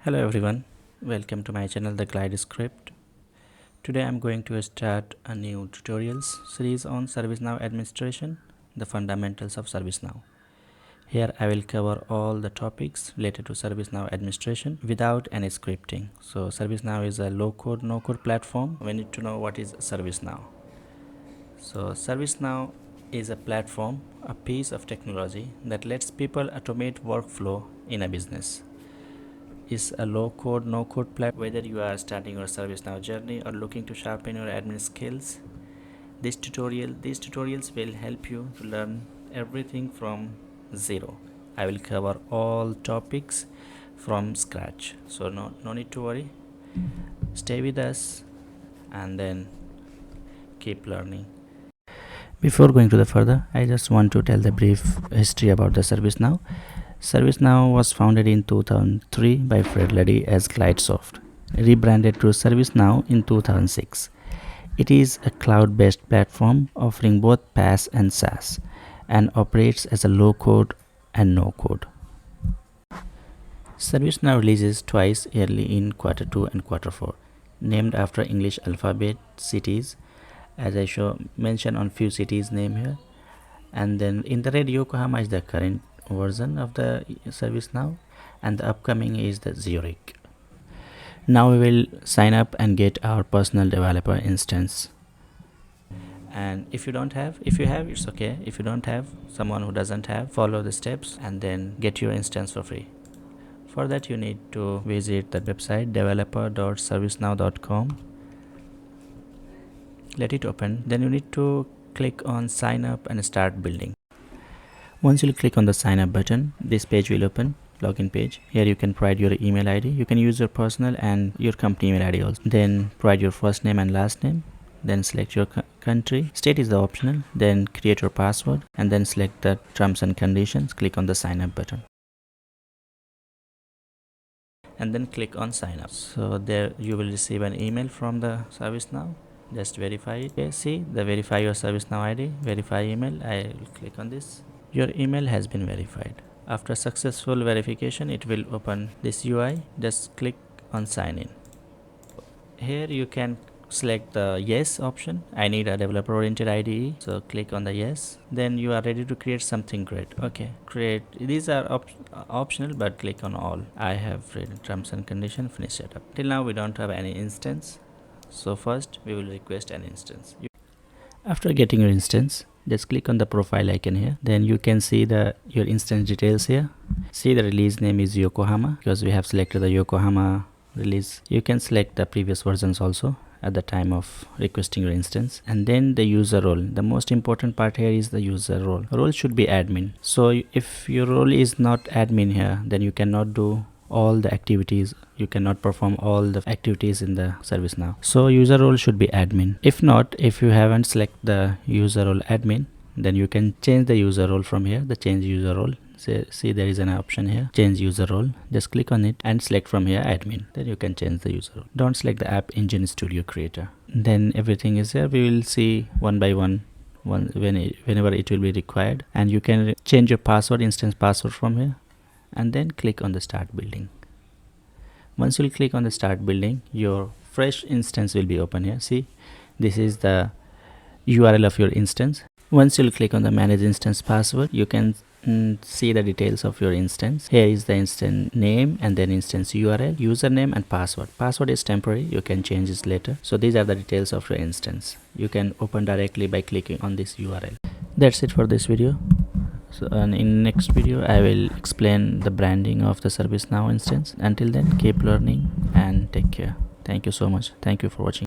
Hello everyone, welcome to my channel The Glide Script. Today I'm going to start a new tutorials series on ServiceNow administration, the fundamentals of ServiceNow. Here I will cover all the topics related to ServiceNow administration without any scripting. So ServiceNow is a low code, no code platform. We need to know what is ServiceNow. So ServiceNow is a platform, a piece of technology that lets people automate workflow in a business. Is a low code, no code platform. Whether you are starting your ServiceNow journey or looking to sharpen your admin skills, these tutorials will help you to learn everything from zero. I will cover all topics from scratch, so no need to worry. Stay with us and then keep learning. Before going to the further, I just want to tell the brief history about the ServiceNow. ServiceNow was founded in 2003 by Fred Luddy as Glidesoft, rebranded to ServiceNow in 2006. It is a cloud-based platform offering both PaaS and SaaS and operates as a low-code and no-code. ServiceNow releases twice yearly in Q2 and Q4, named after English alphabet cities, as I mention on few cities name here. And then in the red, Yokohama is the current version of the ServiceNow, and the upcoming is the Zurich. Now we will sign up and get our personal developer instance. And if you have, it's okay. If you don't have, someone who doesn't have, follow the steps and then get your instance for free. For that you need to visit the website developer.servicenow.com. Let it open. Then you need to click on sign up and start building. Once you click on the sign up button, this page will open, login page. Here you can provide your email ID. You can use your personal and your company email ID also. Then provide your first name and last name. Then select your country. State is the optional. Then create your password and then select the terms and conditions. Click on the sign up button. And then click on sign up. So there you will receive an email from the ServiceNow. Just verify it. Okay, see the verify your ServiceNow ID, verify email. I will click on this. Your email has been verified. After successful verification, it will open this UI. Just click on sign in. Here you can select the yes option. I need a developer oriented IDE, so click on the yes. Then you are ready to create something great. Okay, create. These are optional, but click on all. I have read terms and conditions, finish setup. Till now we don't have any instance, so first we will request an instance. After getting your instance, just click on the profile icon here. Then you can see your instance details here. See the release name is Yokohama because we have selected the Yokohama release. You can select the previous versions also at the time of requesting your instance. And then the user role. The most important part here is the user role. Role should be admin. So if your role is not admin here, then you cannot do all the activities. You cannot perform all the activities in the ServiceNow. So user role should be admin. If not, if you haven't selected the user role admin, then you can change the user role from here. The change user role. See there is an option here, change user role. Just click on it and select from here admin. Then you can change the user role. Don't select the App Engine Studio Creator. Then everything is here. We will see one by one whenever it will be required. And you can change your password, instance password from here. And then click on the start building. Once you click on the start building, your fresh instance will be open here. See, this is the URL of your instance. Once you click on the manage instance password, you can see the details of your instance. Here is the instance name and then instance URL, username and password. Password is temporary, you can change this later. So these are the details of your instance. You can open directly by clicking on this URL. That's it for this video. So in next video I will explain the branding of the ServiceNow instance. Until then, keep learning and take care. Thank you so much. Thank you for watching.